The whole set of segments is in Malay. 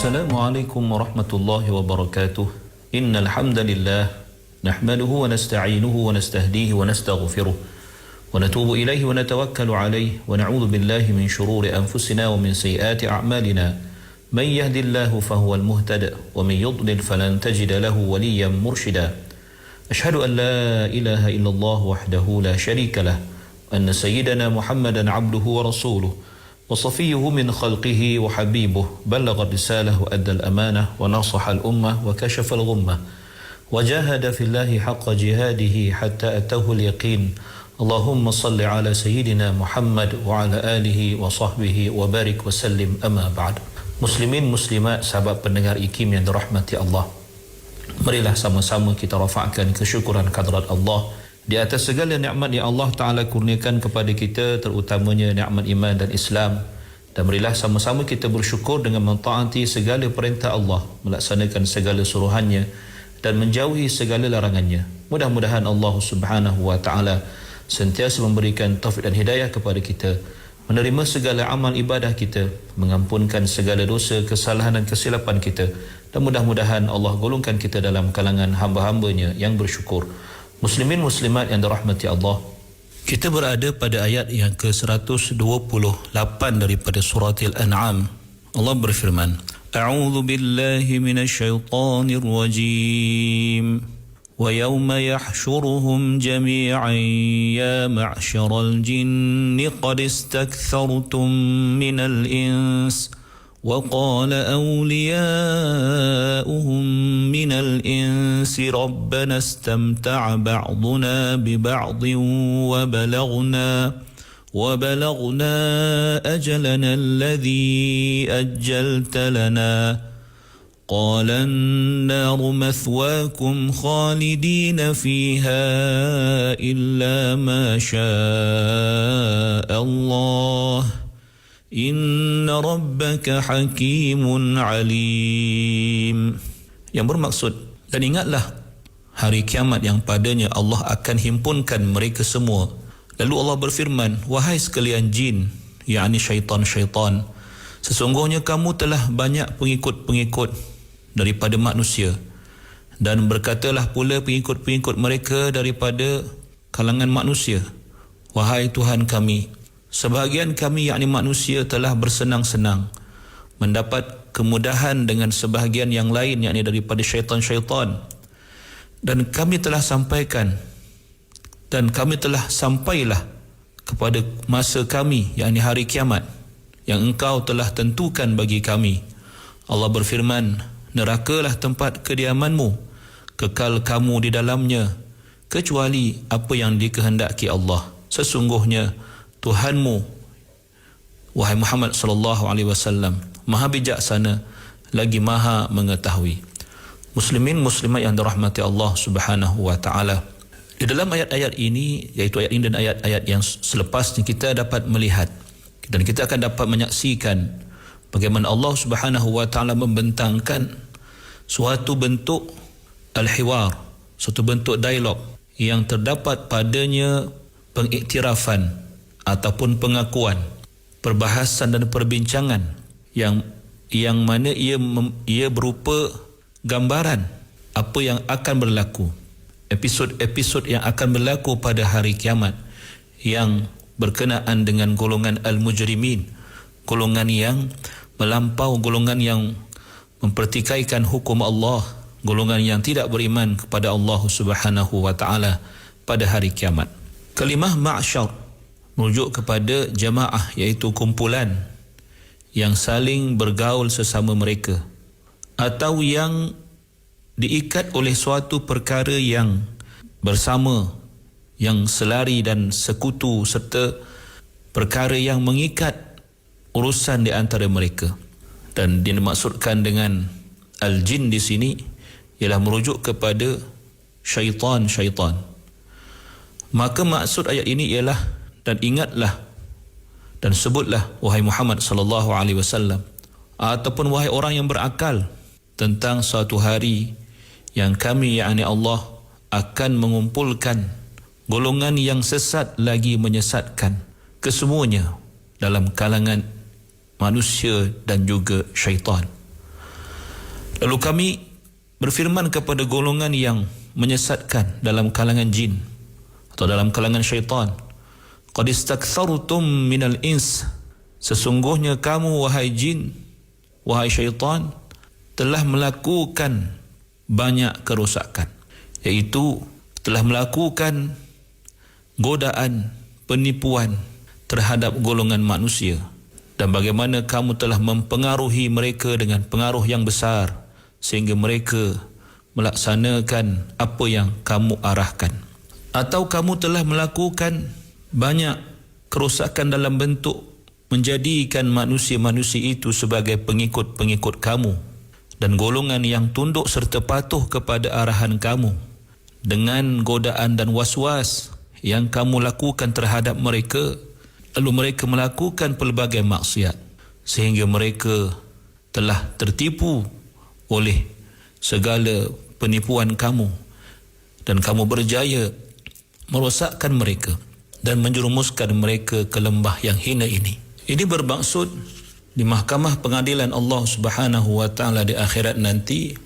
Assalamualaikum warahmatullahi wabarakatuh. Innal hamdalillah nahmaduhu wa nasta'inuhu wa nastahdihi wa nastaghfiruh wa natubu ilaihi wa natawakkalu alaihi wa na'udzu billahi min shururi anfusina wa min sayyiati a'malina. Man yahdihillahu fahuwal muhtadi wa man yudlil falan tajida lahu waliyyan murshida. Ashhadu an la ilaha illallah wahdahu la sharika lah wa anna sayyidana Muhammadan 'abduhu wa rasuluh. وصفيه من خلقه وحبيبه بلغ الرسالة وأدى الأمانة ونصح الأمة وكشف الغمة وجاهد في الله حق جهاده حتى أتاه اليقين اللهم صل على سيدنا محمد وعلى آله وصحبه وبارك وسلم أما بعد. Muslimin muslimat, sahabat pendengar IKIM yang dirahmati Allah, marilah sama-sama kita rafa'kan kesyukuran kehadrat Allah di atas segala nikmat yang Allah Ta'ala kurniakan kepada kita, terutamanya nikmat iman dan Islam. Dan marilah sama-sama kita bersyukur dengan mentaati segala perintah Allah, melaksanakan segala suruhannya dan menjauhi segala larangannya. Mudah-mudahan Allah Subhanahu wa Ta'ala sentiasa memberikan taufik dan hidayah kepada kita, menerima segala amal ibadah kita, mengampunkan segala dosa, kesalahan dan kesilapan kita, dan mudah-mudahan Allah golongkan kita dalam kalangan hamba-hambanya yang bersyukur. Muslimin muslimat yang dirahmati Allah, kita berada pada ayat yang ke-128 daripada surah Al-An'am. Allah berfirman, A'udzu billahi minasyaitonir rajim. Wa yawma yahsyuruhum jami'an ya ma'syaral jinni qad istakthartum minal ins. وقال أولياؤهم من الإنس ربنا استمتع بعضنا ببعض وبلغنا أجلنا الذي أجلت لنا قال النار مثواكم خالدين فيها إلا ما شاء الله Inna rabbaka hakimun alim. Yang bermaksud, dan ingatlah hari kiamat yang padanya Allah akan himpunkan mereka semua. Lalu Allah berfirman, wahai sekalian jin, yakni syaitan-syaitan, sesungguhnya kamu telah banyak pengikut-pengikut daripada manusia, dan berkatalah pula pengikut-pengikut mereka daripada kalangan manusia, wahai Tuhan kami, sebahagian kami yakni manusia telah bersenang-senang mendapat kemudahan dengan sebahagian yang lain yakni daripada syaitan-syaitan, dan kami telah sampailah kepada masa kami yakni hari kiamat yang engkau telah tentukan bagi kami. Allah berfirman, nerakalah tempat kediamanmu, kekal kamu di dalamnya kecuali apa yang dikehendaki Allah. Sesungguhnya Tuhanmu, wahai Muhammad sallallahu alaihi wasallam, Maha bijaksana lagi Maha mengetahui. Muslimin muslimat yang dirahmati Allah Subhanahu wa Ta'ala, di dalam ayat-ayat ini, iaitu ayat ini dan ayat-ayat yang selepasnya, kita dapat melihat dan kita akan dapat menyaksikan bagaimana Allah Subhanahu wa Ta'ala membentangkan suatu bentuk al-hiwar, suatu bentuk dialog yang terdapat padanya pengiktirafan ataupun pengakuan, perbahasan dan perbincangan yang mana ia berupa gambaran apa yang akan berlaku, episod-episod yang akan berlaku pada hari kiamat yang berkenaan dengan golongan al-mujrimin, golongan yang melampau, golongan yang mempertikaikan hukum Allah, golongan yang tidak beriman kepada Allah Subhanahu wa Ta'ala pada hari kiamat. Kalimah ma'syar merujuk kepada jamaah, iaitu kumpulan yang saling bergaul sesama mereka atau yang diikat oleh suatu perkara yang bersama, yang selari dan sekutu, serta perkara yang mengikat urusan di antara mereka. Dan dimaksudkan dengan al-jin di sini ialah merujuk kepada syaitan-syaitan. Maka maksud ayat ini ialah, dan ingatlah dan sebutlah wahai Muhammad sallallahu alaihi wasallam, ataupun wahai orang yang berakal, tentang suatu hari yang kami yakni Allah akan mengumpulkan golongan yang sesat lagi menyesatkan kesemuanya dalam kalangan manusia dan juga syaitan. Lalu kami berfirman kepada golongan yang menyesatkan dalam kalangan jin atau dalam kalangan syaitan, qad istakthartum minal ins, sesungguhnya kamu wahai jin, wahai syaitan, telah melakukan banyak kerosakan, iaitu telah melakukan godaan, penipuan terhadap golongan manusia, dan bagaimana kamu telah mempengaruhi mereka dengan pengaruh yang besar sehingga mereka melaksanakan apa yang kamu arahkan. Atau kamu telah melakukan banyak kerosakan dalam bentuk menjadikan manusia-manusia itu sebagai pengikut-pengikut kamu dan golongan yang tunduk serta patuh kepada arahan kamu, dengan godaan dan was-was yang kamu lakukan terhadap mereka. Lalu mereka melakukan pelbagai maksiat sehingga mereka telah tertipu oleh segala penipuan kamu, dan kamu berjaya merosakkan mereka dan menjerumuskan mereka ke lembah yang hina ini. Ini bermaksud di mahkamah pengadilan Allah Subhanahu wa taala di akhirat nanti,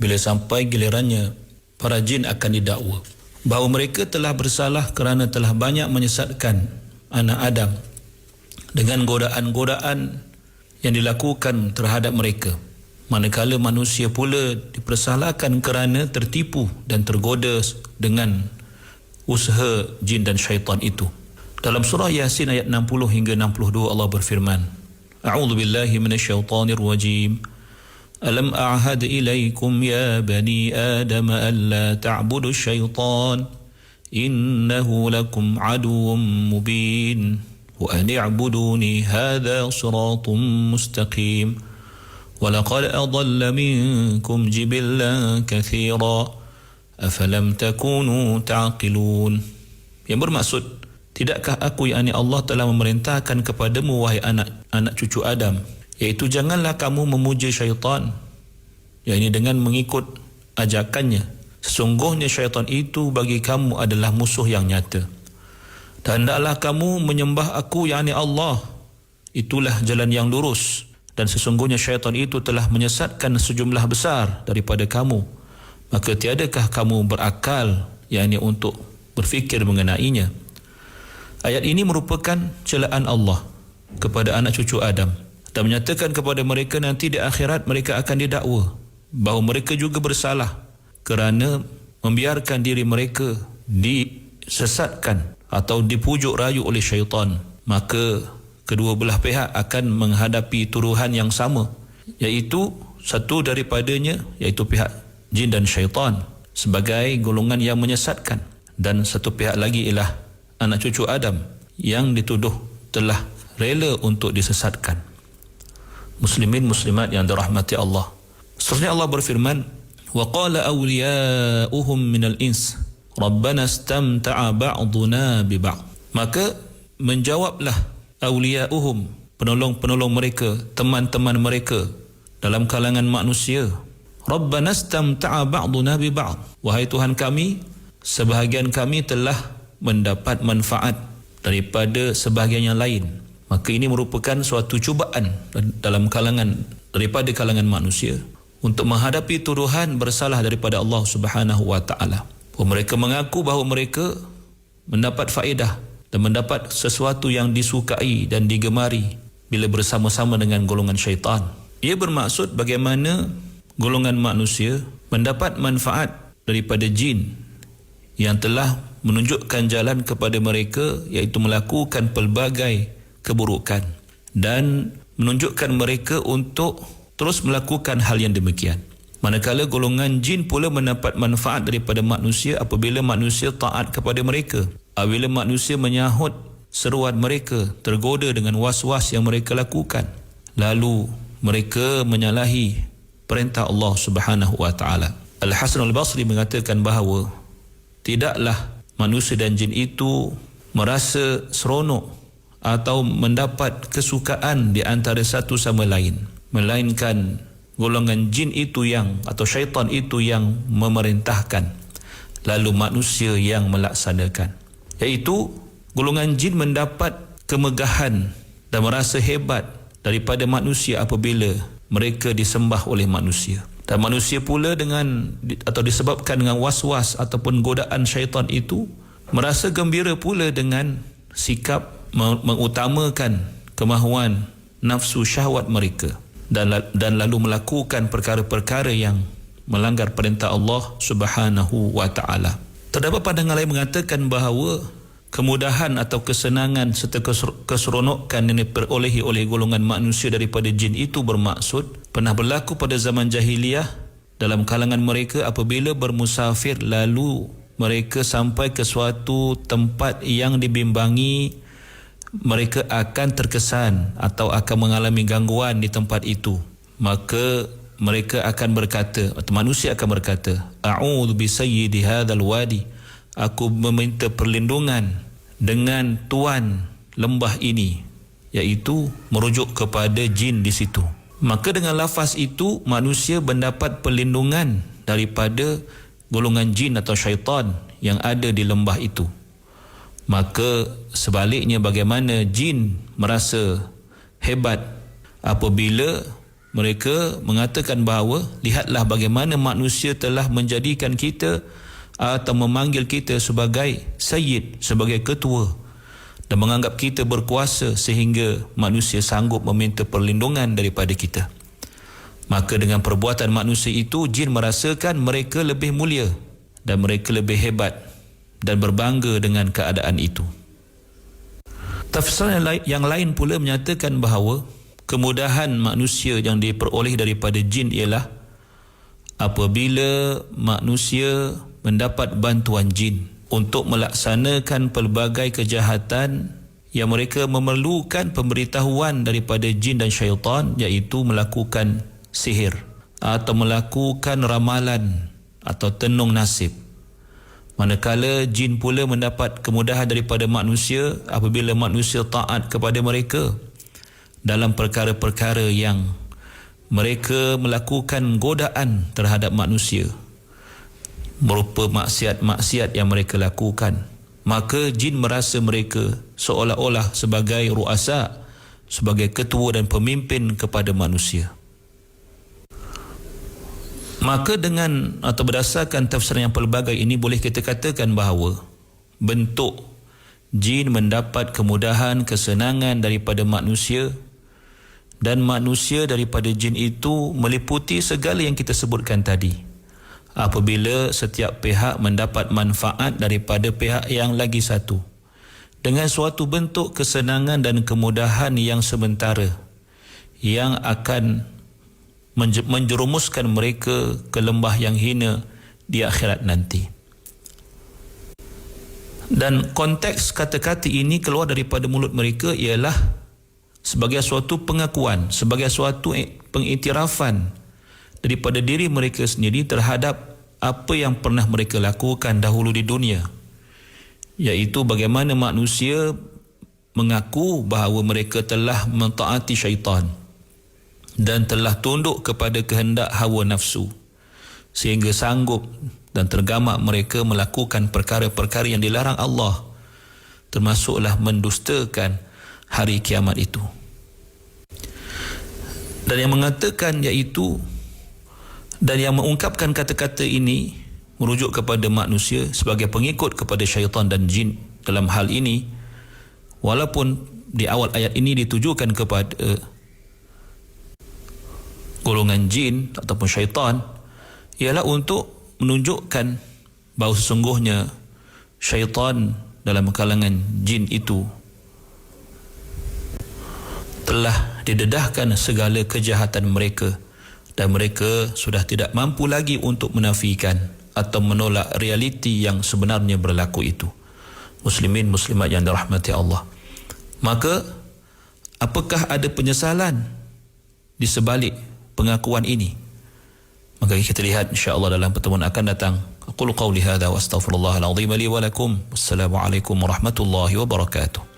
bila sampai gilirannya para jin akan didakwa bahawa mereka telah bersalah kerana telah banyak menyesatkan anak Adam dengan godaan-godaan yang dilakukan terhadap mereka. Manakala manusia pula dipersalahkan kerana tertipu dan tergoda dengan usaha jin dan syaitan itu. Dalam surah Yasin ayat 60 hingga 62 Allah berfirman, A'udzu billahi minasyaitonir rajim. Alam a'had ilaikum ya bani Adam alla ta'budu syaitan innahu lakum aduwwum mubin wa an i'buduni hadha siratun mustaqim. وَلَقَدْ أَضَلَّ مِنْكُمْ جِبِلًّا كَثِيرًا أَفَلَمْ تَكُونُوا تَعْقِلُونَ. Yang bermaksud, tidakkah aku yakni Allah telah memerintahkan kepadamu wahai anak cucu Adam, iaitu janganlah kamu memuja syaitan, yakni dengan mengikut ajakannya. Sesungguhnya syaitan itu bagi kamu adalah musuh yang nyata. Dan hendaklah kamu menyembah aku yakni Allah, itulah jalan yang lurus. Dan sesungguhnya syaitan itu telah menyesatkan sejumlah besar daripada kamu, maka tiadakah kamu berakal yakni untuk berfikir mengenainya. Ayat ini merupakan celaan Allah kepada anak cucu Adam dan menyatakan kepada mereka nanti di akhirat mereka akan didakwa bahawa mereka juga bersalah kerana membiarkan diri mereka disesatkan atau dipujuk rayu oleh syaitan. Maka kedua belah pihak akan menghadapi tuduhan yang sama, iaitu satu daripadanya iaitu pihak jin dan syaitan sebagai golongan yang menyesatkan, dan satu pihak lagi ialah anak cucu Adam yang dituduh telah rela untuk disesatkan. Muslimin muslimat yang dirahmati Allah, seterusnya Allah berfirman, wa qala awliya'uhum minal ins rabbana istamta'a ba'duna bi ba'd. Maka menjawablah awliya'uhum, penolong-penolong mereka, teman-teman mereka dalam kalangan manusia, rabbana istamta'a ba'duna bi ba'd, wahai Tuhan kami, sebahagian kami telah mendapat manfaat daripada sebahagian yang lain. Maka ini merupakan suatu cubaan dalam daripada kalangan manusia untuk menghadapi tuduhan bersalah daripada Allah Subhanahu wa taala. Mereka mengaku bahawa mereka mendapat faedah dan mendapat sesuatu yang disukai dan digemari bila bersama-sama dengan golongan syaitan. Ia bermaksud bagaimana golongan manusia mendapat manfaat daripada jin yang telah menunjukkan jalan kepada mereka, iaitu melakukan pelbagai keburukan dan menunjukkan mereka untuk terus melakukan hal yang demikian. Manakala golongan jin pula mendapat manfaat daripada manusia apabila manusia taat kepada mereka. Apabila manusia menyahut seruan mereka, tergoda dengan was-was yang mereka lakukan, lalu mereka menyalahi perintah Allah Subhanahu wa taala. Al-Hasan al-Basri mengatakan bahawa tidaklah manusia dan jin itu merasa seronok atau mendapat kesukaan di antara satu sama lain, melainkan golongan jin itu atau syaitan itu yang memerintahkan, lalu manusia yang melaksanakan. Iaitu golongan jin mendapat kemegahan dan merasa hebat daripada manusia apabila mereka disembah oleh manusia. Dan manusia pula disebabkan dengan was-was ataupun godaan syaitan itu, merasa gembira pula dengan sikap mengutamakan kemahuan nafsu syahwat mereka dan lalu melakukan perkara-perkara yang melanggar perintah Allah Subhanahu wa taala. Terdapat pandangan lain mengatakan bahawa kemudahan atau kesenangan serta keseronokan yang diperolehi oleh golongan manusia daripada jin itu bermaksud pernah berlaku pada zaman jahiliyah dalam kalangan mereka apabila bermusafir lalu mereka sampai ke suatu tempat yang dibimbangi, mereka akan terkesan atau akan mengalami gangguan di tempat itu. Maka mereka akan berkata, atau manusia akan berkata, a'udzu bi sayyidi hadzal wadi, aku meminta perlindungan dengan tuan lembah ini, iaitu merujuk kepada jin di situ. Maka dengan lafaz itu manusia mendapat perlindungan daripada golongan jin atau syaitan yang ada di lembah itu. Maka sebaliknya, bagaimana jin merasa hebat apabila mereka mengatakan bahawa lihatlah bagaimana manusia telah menjadikan kita atau memanggil kita sebagai sayyid, sebagai ketua, dan menganggap kita berkuasa sehingga manusia sanggup meminta perlindungan daripada kita. Maka dengan perbuatan manusia itu, jin merasakan mereka lebih mulia dan mereka lebih hebat dan berbangga dengan keadaan itu. Tafsir yang lain pula menyatakan bahawa kemudahan manusia yang diperoleh daripada jin ialah apabila manusia mendapat bantuan jin untuk melaksanakan pelbagai kejahatan yang mereka memerlukan pemberitahuan daripada jin dan syaitan, iaitu melakukan sihir atau melakukan ramalan atau tenung nasib. Manakala jin pula mendapat kemudahan daripada manusia apabila manusia taat kepada mereka dalam perkara-perkara yang mereka melakukan godaan terhadap manusia, berupa maksiat-maksiat yang mereka lakukan. Maka jin merasa mereka seolah-olah sebagai ruasa, sebagai ketua dan pemimpin kepada manusia. Maka dengan atau berdasarkan tafsiran yang pelbagai ini, boleh kita katakan bahawa bentuk jin mendapat kemudahan, kesenangan daripada manusia, dan manusia daripada jin itu meliputi segala yang kita sebutkan tadi. Apabila setiap pihak mendapat manfaat daripada pihak yang lagi satu dengan suatu bentuk kesenangan dan kemudahan yang sementara yang akan menjerumuskan mereka ke lembah yang hina di akhirat nanti. Dan konteks kata-kata ini keluar daripada mulut mereka ialah sebagai suatu pengakuan, sebagai suatu pengiktirafan daripada diri mereka sendiri terhadap apa yang pernah mereka lakukan dahulu di dunia, iaitu bagaimana manusia mengaku bahawa mereka telah mentaati syaitan dan telah tunduk kepada kehendak hawa nafsu sehingga sanggup dan tergamak mereka melakukan perkara-perkara yang dilarang Allah, termasuklah mendustakan hari kiamat itu. Dan yang mengatakan iaitu dan yang mengungkapkan kata-kata ini merujuk kepada manusia sebagai pengikut kepada syaitan dan jin dalam hal ini, walaupun di awal ayat ini ditujukan kepada golongan jin ataupun syaitan, ialah untuk menunjukkan bahawa sesungguhnya syaitan dalam kalangan jin itu telah didedahkan segala kejahatan mereka dan mereka sudah tidak mampu lagi untuk menafikan atau menolak realiti yang sebenarnya berlaku itu. Muslimin muslimat yang dirahmati Allah. Maka apakah ada penyesalan di sebalik pengakuan ini? Maka kita lihat insya-Allah dalam pertemuan akan datang. Aqulu qawli hadza wa astaghfirullahal azim li wa lakum. Wassalamualaikum warahmatullahi wabarakatuh.